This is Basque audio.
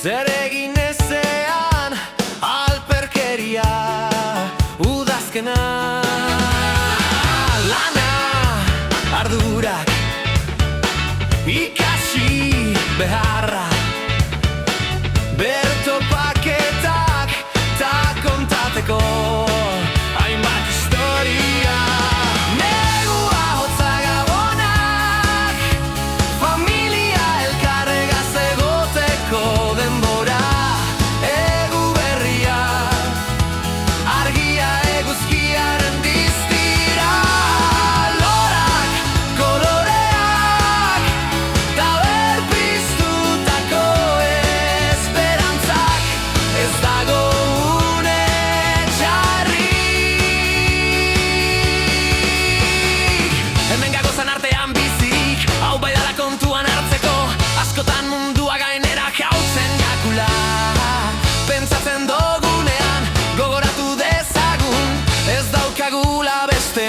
Zer egin ezean alperkeria udazkena. Lana, ardurak, ikasi beharra, bertopaketak ta kontateko hainbat historia. Negua hotza gabonak, familia elkarregaz egoteko denbora. Egu berria, argia eguzkiaren diztira. Lorak, koloreak, ta berpiztutako esperantzak. Ez dago une txarrik. Hemen gagozan artean bizik, hau bai dala kontuan hartzeko. Askotan mundua gainera jautzen jakula. Pentsatzen dogunean, gogoratu dezagun, ez daukagula beste